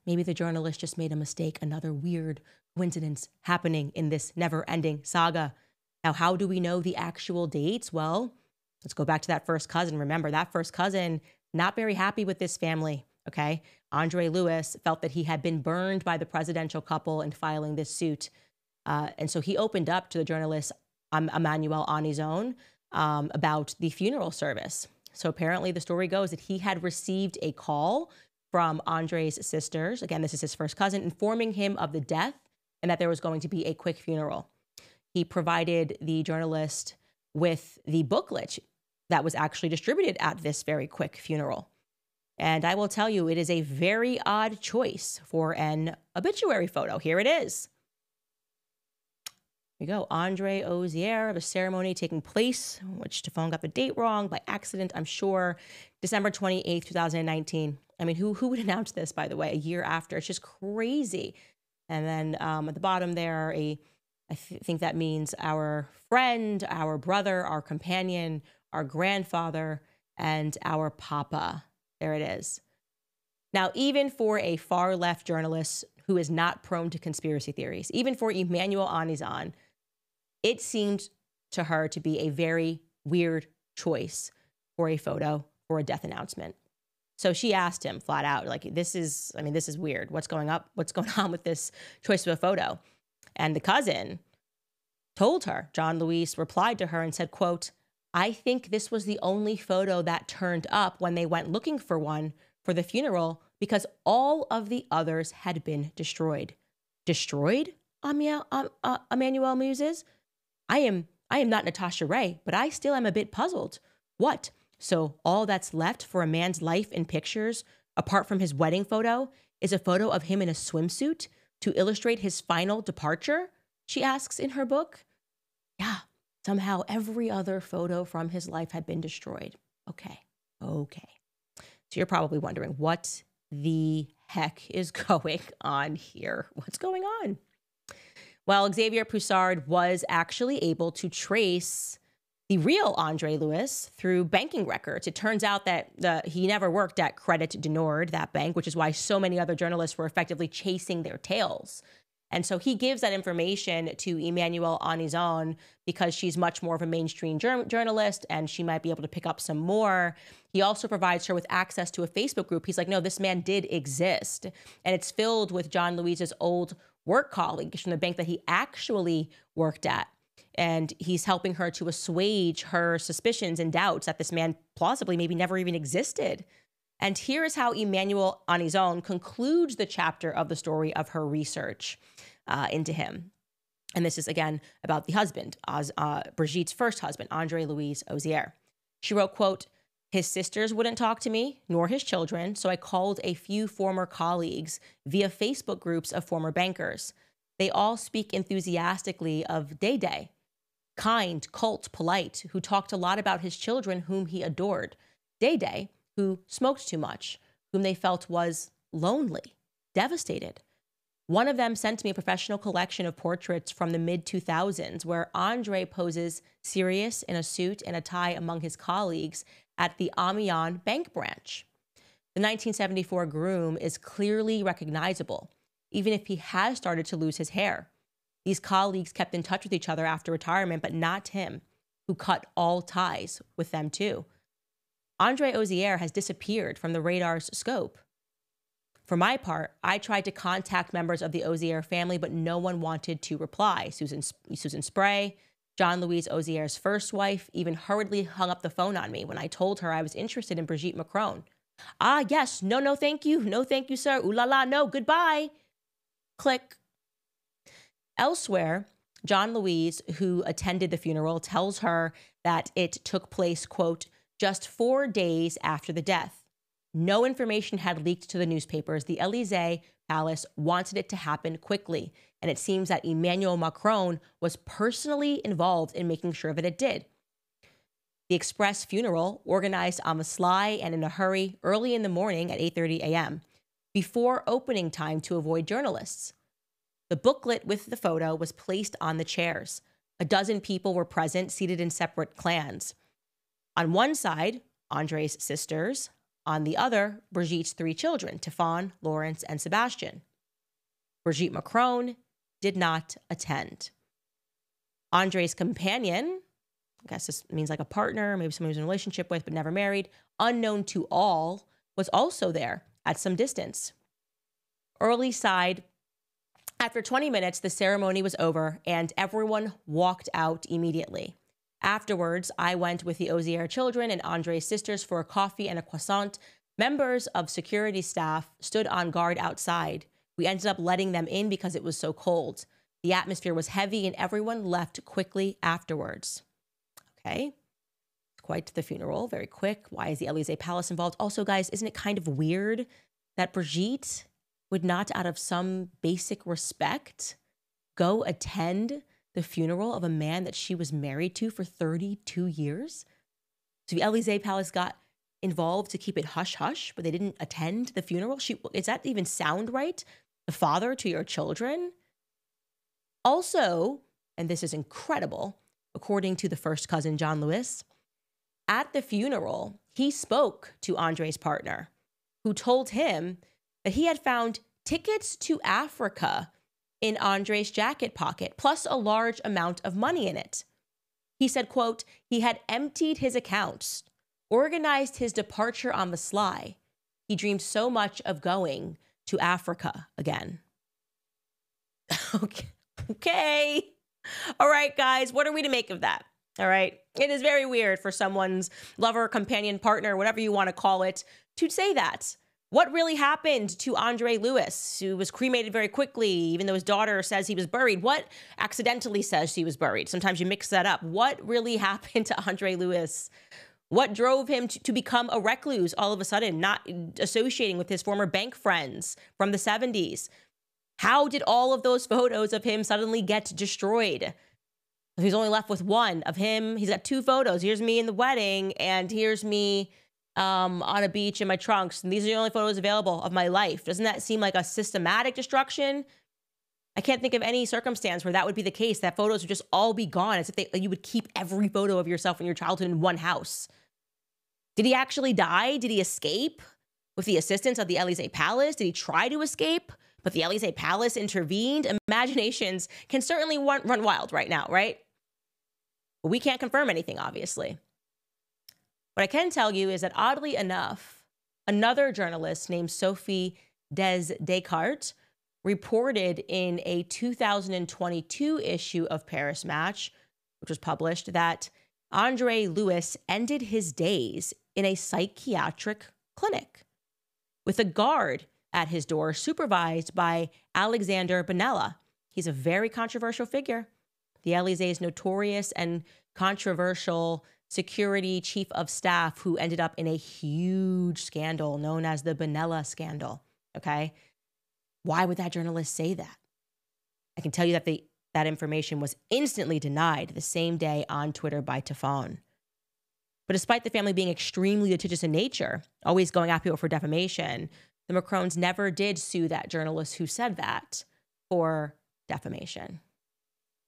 Maybe the journalist just made a mistake. Another weird coincidence happening in this never-ending saga. Now, how do we know the actual dates? Well, let's go back to that first cousin. Remember, that first cousin, not very happy with this family, okay? Andre Lewis felt that he had been burned by the presidential couple in filing this suit. And so he opened up to the journalist Emmanuel on his own about the funeral service. So apparently the story goes that he had received a call from Andre's sisters. Again, this is his first cousin, informing him of the death and that there was going to be a quick funeral. He provided the journalist with the booklet that was actually distributed at this very quick funeral. And I will tell you, it is a very odd choice for an obituary photo. Here it is. Here we go. Andre Ozier of a ceremony taking place, which Stephane got the date wrong by accident, I'm sure, December 28th, 2019. I mean, who would announce this, by the way, a year after? It's just crazy. And then at the bottom there, I think that means our friend, our brother, our companion, our grandfather, and our papa. There it is. Now, even for a far-left journalist who is not prone to conspiracy theories, even for Emmanuel Anizan, it seemed to her to be a very weird choice for a photo for a death announcement. So she asked him flat out, like, this is weird. What's going on with this choice of a photo? And the cousin told her, John Luis replied to her and said, quote, I think this was the only photo that turned up when they went looking for one for the funeral because all of the others had been destroyed. Destroyed? Emmanuel muses. I am not Natasha Ray, but I still am a bit puzzled. What? So all that's left for a man's life in pictures, apart from his wedding photo, is a photo of him in a swimsuit to illustrate his final departure? She asks in her book. Yeah, somehow every other photo from his life had been destroyed. Okay. So you're probably wondering, what the heck is going on here? What's going on? Well, Xavier Poussard was actually able to trace the real Andre Lewis through banking records. It turns out that he never worked at Credit du Nord, that bank, which is why so many other journalists were effectively chasing their tails. And so he gives that information to Emmanuel Anizan because she's much more of a mainstream journalist and she might be able to pick up some more. He also provides her with access to a Facebook group. He's like, no, this man did exist. And it's filled with John Luis's old work colleagues from the bank that he actually worked at. And he's helping her to assuage her suspicions and doubts that this man plausibly maybe never even existed. And here is how Emmanuel Anizan concludes the chapter of the story of her research into him. And this is, again, about the husband, Brigitte's first husband, Andre Louis Ozier. She wrote, quote, his sisters wouldn't talk to me, nor his children, so I called a few former colleagues via Facebook groups of former bankers. They all speak enthusiastically of Day, kind, cult, polite, who talked a lot about his children whom he adored. Day, who smoked too much, whom they felt was lonely, devastated. One of them sent me a professional collection of portraits from the mid-2000s where Andre poses serious in a suit and a tie among his colleagues at the Amiens bank branch. The 1974 groom is clearly recognizable, even if he has started to lose his hair. These colleagues kept in touch with each other after retirement, but not him, who cut all ties with them too. Andre Ozier has disappeared from the radar's scope. For my part, I tried to contact members of the Ozier family, but no one wanted to reply. Susan Spray, John Luis Ozier's first wife, even hurriedly hung up the phone on me when I told her I was interested in Brigitte Macron. Ah, yes, no, thank you. No, thank you, sir. Ooh la la, no, goodbye. Click. Elsewhere, John Luis, who attended the funeral, tells her that it took place, quote, just 4 days after the death. No information had leaked to the newspapers. The Élysée Palace wanted it to happen quickly, and it seems that Emmanuel Macron was personally involved in making sure that it did. The express funeral, organized on the sly and in a hurry early in the morning at 8:30 a.m., before opening time to avoid journalists. The booklet with the photo was placed on the chairs. A dozen people were present, seated in separate clans. On one side, Andre's sisters. On the other, Brigitte's 3 children, Stéphane, Lawrence, and Sebastian. Brigitte Macron did not attend. Andre's companion, I guess this means like a partner, maybe someone who's in a relationship with but never married, unknown to all, was also there at some distance. Early side, after 20 minutes, the ceremony was over and everyone walked out immediately. Afterwards, I went with the Ozier children and Andre's sisters for a coffee and a croissant. Members of security staff stood on guard outside. We ended up letting them in because it was so cold. The atmosphere was heavy and everyone left quickly afterwards. Okay. Quite the funeral, very quick. Why is the Élysée Palace involved? Also, guys, isn't it kind of weird that Brigitte would not, out of some basic respect, go attend the funeral of a man that she was married to for 32 years? So the Élysée Palace got involved to keep it hush-hush, but they didn't attend the funeral? Does that even sound right? The father to your children? Also, and this is incredible, according to the first cousin, John Lewis, at the funeral, he spoke to Andre's partner, who told him that he had found tickets to Africa in Andre's jacket pocket, plus a large amount of money in it. He said, quote, he had emptied his accounts, organized his departure on the sly. He dreamed so much of going to Africa again. Okay. All right, guys, what are we to make of that? All right. It is very weird for someone's lover, companion, partner, whatever you want to call it, to say that. What really happened to Andre Lewis, who was cremated very quickly, even though his daughter says he was buried? What accidentally says he was buried? Sometimes you mix that up. What really happened to Andre Lewis? What drove him to become a recluse all of a sudden, not associating with his former bank friends from the 70s? How did all of those photos of him suddenly get destroyed? He's only left with one of him. He's got two photos. Here's me in the wedding, and here's me on a beach in my trunks. And these are the only photos available of my life. Doesn't that seem like a systematic destruction? I can't think of any circumstance where that would be the case, that photos would just all be gone, as if you would keep every photo of yourself in your childhood in one house. Did he actually die? Did he escape with the assistance of the Élysée Palace? Did he try to escape, but the Élysée Palace intervened? Imaginations can certainly run wild right now, right? But we can't confirm anything, obviously. What I can tell you is that, oddly enough, another journalist named Sophie Descartes reported in a 2022 issue of Paris Match, which was published, that Andre Lewis ended his days in a psychiatric clinic with a guard at his door supervised by Alexander Bonella. He's a very controversial figure. The Élysées' notorious and controversial security chief of staff who ended up in a huge scandal known as the Bonella scandal, okay? Why would that journalist say that? I can tell you that that information was instantly denied the same day on Twitter by Tefon. But despite the family being extremely litigious in nature, always going after people for defamation, the Macrons never did sue that journalist who said that for defamation.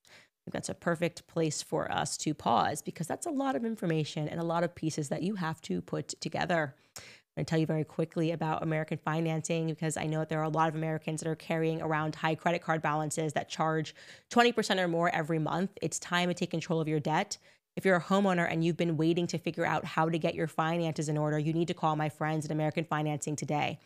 I think that's a perfect place for us to pause, because that's a lot of information and a lot of pieces that you have to put together. I'm going to tell you very quickly about American financing, because I know that there are a lot of Americans that are carrying around high credit card balances that charge 20% or more every month. It's time to take control of your debt. If you're a homeowner and you've been waiting to figure out how to get your finances in order, you need to call my friends at American Financing today.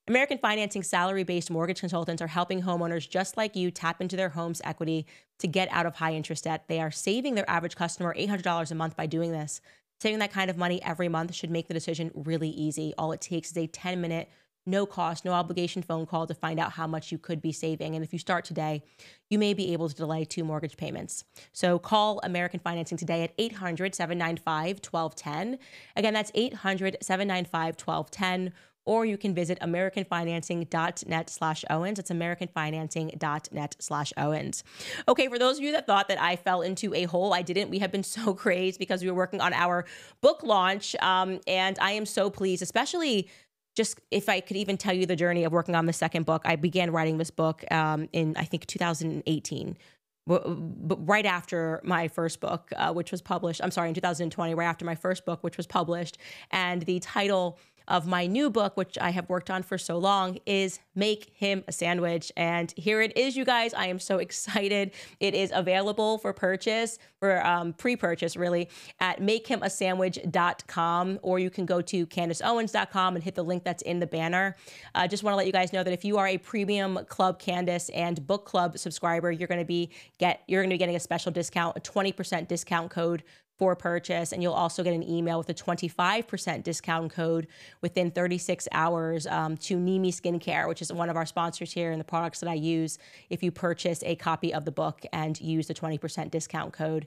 American Financing salary-based mortgage consultants are helping homeowners just like you tap into their home's equity to get out of high-interest debt. They are saving their average customer $800 a month by doing this. Saving that kind of money every month should make the decision really easy. All it takes is a 10-minute, no-cost, no-obligation phone call to find out how much you could be saving. And if you start today, you may be able to delay 2 mortgage payments. So call American Financing today at 800-795-1210. Again, that's 800-795-1210. Or you can visit americanfinancing.net/Owens. It's americanfinancing.net/Owens. Okay, for those of you that thought that I fell into a hole, I didn't. We have been so crazed because we were working on our book launch. And I am so pleased, especially just if I could even tell you the journey of working on the second book. I began writing this book in, I think, 2018. But right after my first book, which was published, I'm sorry, in 2020, right after my first book, which was published. And the title of my new book, which I have worked on for so long, is Make Him a Sandwich. And here it is, you guys. I am so excited. It is available for purchase, for pre-purchase really, at makehimasandwich.com, or you can go to CandaceOwens.com and hit the link that's in the banner. Just want to let you guys know that if you are a premium Club Candace and Book Club subscriber, you're going to be getting a special discount, a 20% discount code for purchase, and you'll also get an email with a 25% discount code within 36 hours to Nimi Skincare, which is one of our sponsors here and the products that I use if you purchase a copy of the book and use the 20% discount code.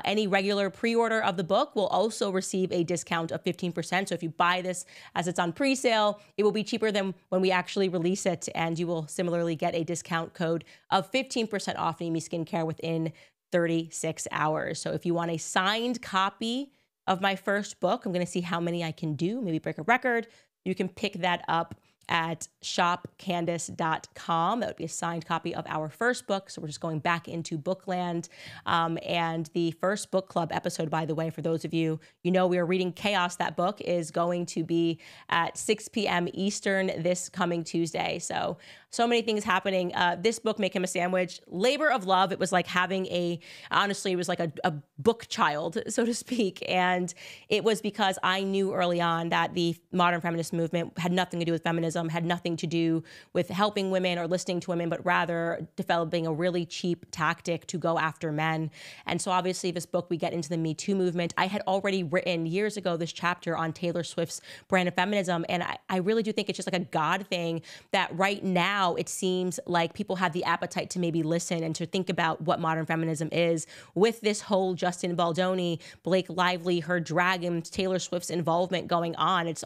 Any regular pre-order of the book will also receive a discount of 15%. So if you buy this as it's on pre-sale, it will be cheaper than when we actually release it, and you will similarly get a discount code of 15% off Nimi Skincare within 36 hours. So if you want a signed copy of my first book, I'm going to see how many I can do, maybe break a record. You can pick that up at shopcandace.com. That would be a signed copy of our first book. So we're just going back into bookland. And the first book club episode, by the way, for those of you, we are reading Chaos. That book is going to be at 6 p.m. Eastern this coming Tuesday. So many things happening. This book, Make Him a Sandwich, labor of love. It was like having honestly, it was like a book child, so to speak. And it was because I knew early on that the modern feminist movement had nothing to do with feminism, had nothing to do with helping women or listening to women, but rather developing a really cheap tactic to go after men. And so obviously this book, we get into the Me Too movement. I had already written years ago this chapter on Taylor Swift's brand of feminism. And I really do think it's just like a God thing that right now it seems like people have the appetite to maybe listen and to think about what modern feminism is with this whole Justin Baldoni, Blake Lively, her dragons, Taylor Swift's involvement going on. It's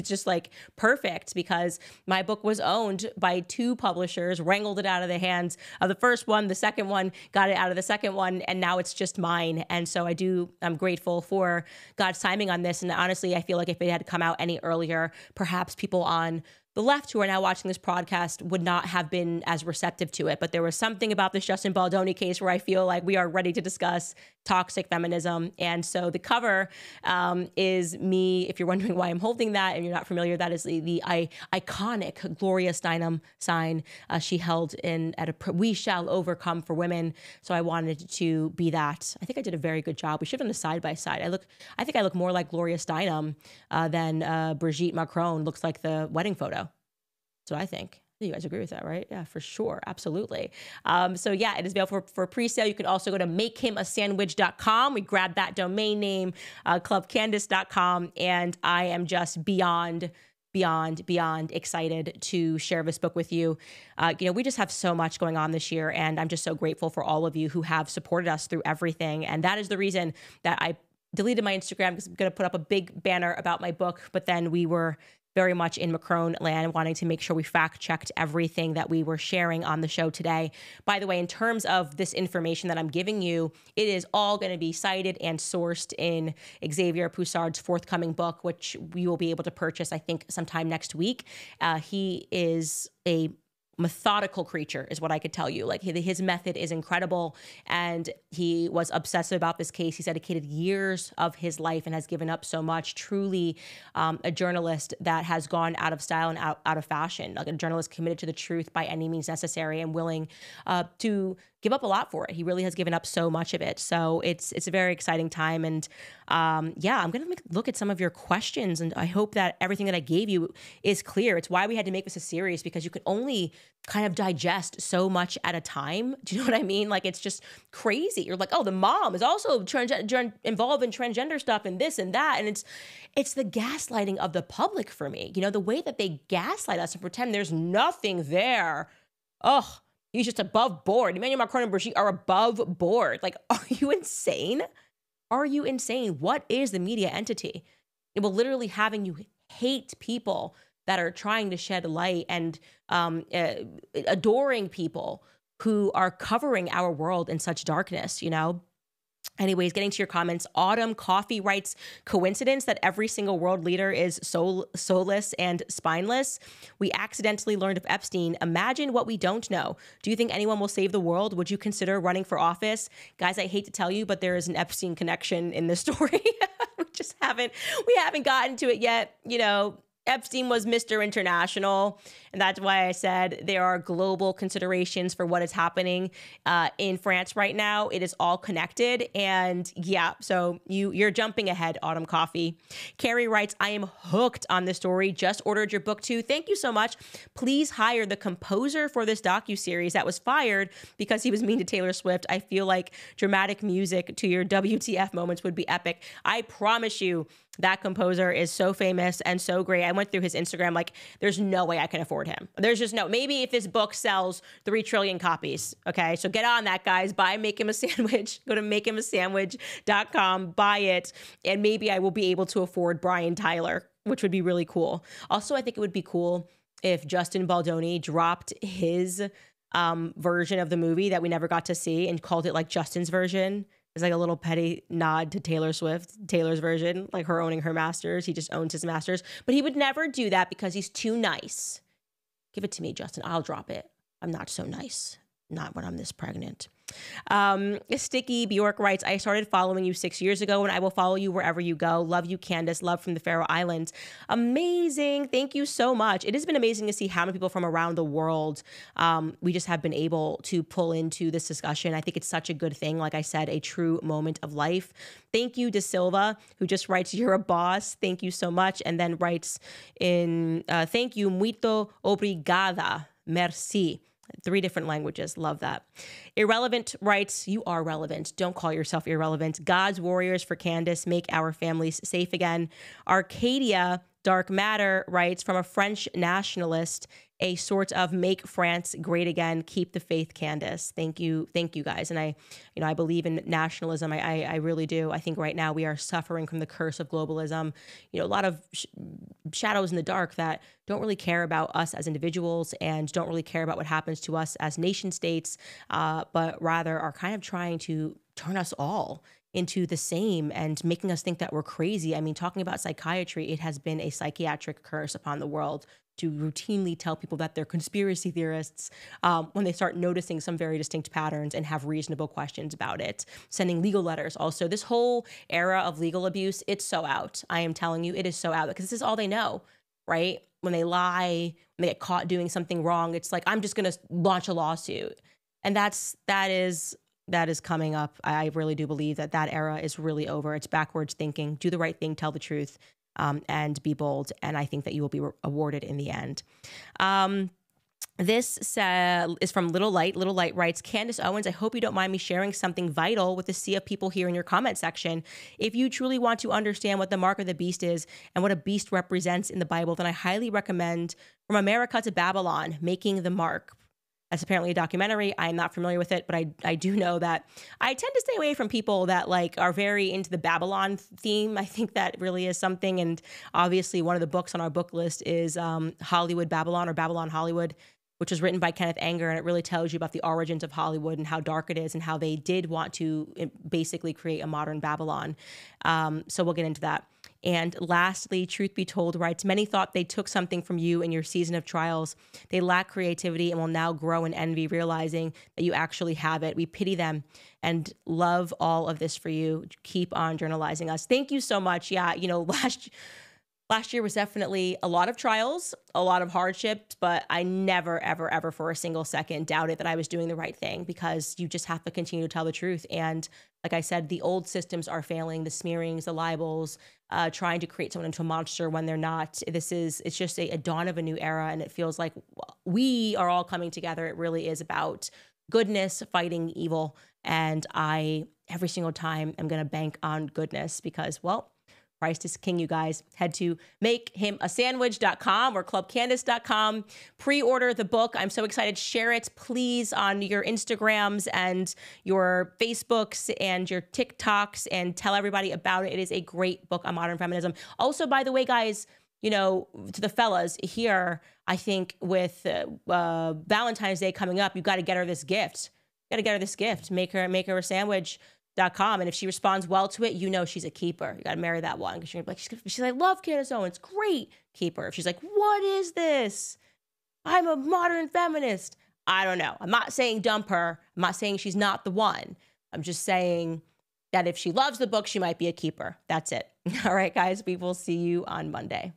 just like perfect because my book was owned by two publishers, wrangled it out of the hands of the first one. The second one got it out of the second one, and now it's just mine. And so I'm grateful for God's timing on this. And honestly, I feel like if it had come out any earlier, perhaps people on the left who are now watching this podcast would not have been as receptive to it. But there was something about this Justin Baldoni case where I feel like we are ready to discuss toxic feminism. And so the cover is me. If you're wondering why I'm holding that and you're not familiar, that is the iconic Gloria Steinem sign she held at a We Shall Overcome for women. So I wanted to be that. I think I did a very good job. We should have done a side-by-side. I think I look more like Gloria Steinem than Brigitte Macron looks like the wedding photo. So I think. You guys agree with that, right? Yeah, for sure. Absolutely. So yeah, it is available for pre-sale. You can also go to makehimasandwich.com. We grabbed that domain name, clubcandace.com. And I am just beyond excited to share this book with you. We just have so much going on this year, and I'm just so grateful for all of you who have supported us through everything. And that is the reason that I deleted my Instagram, because I'm going to put up a big banner about my book, but then we were very much in Macron land, wanting to make sure we fact-checked everything that we were sharing on the show today. By the way, in terms of this information that I'm giving you, it is all going to be cited and sourced in Xavier Poussard's forthcoming book, which we will be able to purchase, I think, sometime next week. He is a methodical creature is what I could tell you. Like his method is incredible, and he was obsessive about this case. He's dedicated years of his life and has given up so much. Truly a journalist that has gone out of style and out of fashion, like a journalist committed to the truth by any means necessary and willing to give up a lot for it. He really has given up so much of it. So it's a very exciting time. And I'm going to look at some of your questions, and I hope that everything that I gave you is clear. It's why we had to make this a series, because you could only kind of digest so much at a time. Do you know what I mean? Like, it's just crazy. You're like, oh, the mom is also involved in transgender stuff and this and that. And it's the gaslighting of the public for me. The way that they gaslight us and pretend there's nothing there. Oh, he's just above board. Emmanuel Macron and Brigitte are above board. Like, are you insane? Are you insane? What is the media entity? It will literally having you hate people that are trying to shed light and adoring people who are covering our world in such darkness, Anyways, getting to your comments, Autumn Coffee writes, coincidence that every single world leader is soulless and spineless? We accidentally learned of Epstein. Imagine what we don't know. Do you think anyone will save the world? Would you consider running for office? Guys, I hate to tell you, but there is an Epstein connection in this story. We haven't gotten to it yet. Epstein was Mr. International, and that's why I said there are global considerations for what is happening in France right now. It is all connected, and yeah, so you're jumping ahead, Autumn Coffee. Carrie writes, I am hooked on this story. Just ordered your book too. Thank you so much. Please hire the composer for this docuseries that was fired because he was mean to Taylor Swift. I feel like dramatic music to your WTF moments would be epic. I promise you, that composer is so famous and so great. I went through his Instagram, like, there's no way I can afford him. There's just no, maybe if this book sells 3 trillion copies, okay? So get on that, guys. Buy Make Him a Sandwich. Go to makehimasandwich.com, buy it, and maybe I will be able to afford Brian Tyler, which would be really cool. Also, I think it would be cool if Justin Baldoni dropped his version of the movie that we never got to see and called it like Justin's version. It's like a little petty nod to Taylor Swift, Taylor's version, like her owning her masters. He just owns his masters. But he would never do that because he's too nice. Give it to me, Justin. I'll drop it. I'm not so nice. Not when I'm this pregnant. Sticky Bjork writes, I started following you 6 years ago and I will follow you wherever you go. Love you, Candace. Love from the Faroe Islands. Amazing. Thank you so much. It has been amazing to see how many people from around the world we just have been able to pull into this discussion. I think it's such a good thing. Like I said, a true moment of life. Thank you, De Silva, who just writes, you're a boss. Thank you so much. And then writes in, thank you, muito obrigada. Merci. 3 different languages. Love that. Irrelevant writes, you are relevant. Don't call yourself irrelevant. God's warriors for Candace. Make our families safe again. Arcadia Dark Matter writes, from a French nationalist, a sort of make France great again. Keep the faith, Candace. Thank you guys. And I believe in nationalism. I really do. I think right now we are suffering from the curse of globalism. A lot of shadows in the dark that don't really care about us as individuals and don't really care about what happens to us as nation states, but rather are kind of trying to turn us all into the same and making us think that we're crazy. I mean, talking about psychiatry, it has been a psychiatric curse upon the world to routinely tell people that they're conspiracy theorists when they start noticing some very distinct patterns and have reasonable questions about it. Sending legal letters. Also, this whole era of legal abuse, it's so out. I am telling you, it is so out because this is all they know, right? When they lie, when they get caught doing something wrong, it's like, I'm just going to launch a lawsuit. And that is coming up. I really do believe that era is really over. It's backwards thinking. Do the right thing, tell the truth. And be bold. And I think that you will be awarded in the end. This is from Little Light. Little Light writes, Candace Owens, I hope you don't mind me sharing something vital with the sea of people here in your comment section. If you truly want to understand what the mark of the beast is and what a beast represents in the Bible, then I highly recommend From America to Babylon, Making the Mark. That's apparently a documentary. I am not familiar with it, but I do know that I tend to stay away from people that are very into the Babylon theme. I think that really is something. And obviously one of the books on our book list is Hollywood Babylon or Babylon Hollywood, which was written by Kenneth Anger. And it really tells you about the origins of Hollywood and how dark it is and how they did want to basically create a modern Babylon. So we'll get into that. And lastly, Truth Be Told writes, many thought they took something from you in your season of trials. They lack creativity and will now grow in envy, realizing that you actually have it. We pity them and love all of this for you. Keep on journalizing us. Thank you so much. Yeah, last year was definitely a lot of trials, a lot of hardships, but I never, ever, ever for a single second doubted that I was doing the right thing because you just have to continue to tell the truth. And like I said, the old systems are failing, the smearings, the libels, trying to create someone into a monster when they're not. It's just a dawn of a new era. And it feels like we are all coming together. It really is about goodness fighting evil. And I, every single time, am going to bank on goodness because, well, Christ is king, you guys. Head to makehimasandwich.com or clubcandace.com. Pre-order the book. I'm so excited. Share it, please, on your Instagrams and your Facebooks and your TikToks and tell everybody about it. It is a great book on modern feminism. Also, by the way, guys, to the fellas here, I think with Valentine's Day coming up, you got to get her this gift. Make her a sandwich. .com. And if she responds well to it, she's a keeper. You got to marry that one because you're like, she's like, love Candace Owens. Great. Keep her. If she's like, what is this? I'm a modern feminist. I don't know. I'm not saying dump her. I'm not saying she's not the one. I'm just saying that if she loves the book, she might be a keeper. That's it. All right, guys, we will see you on Monday.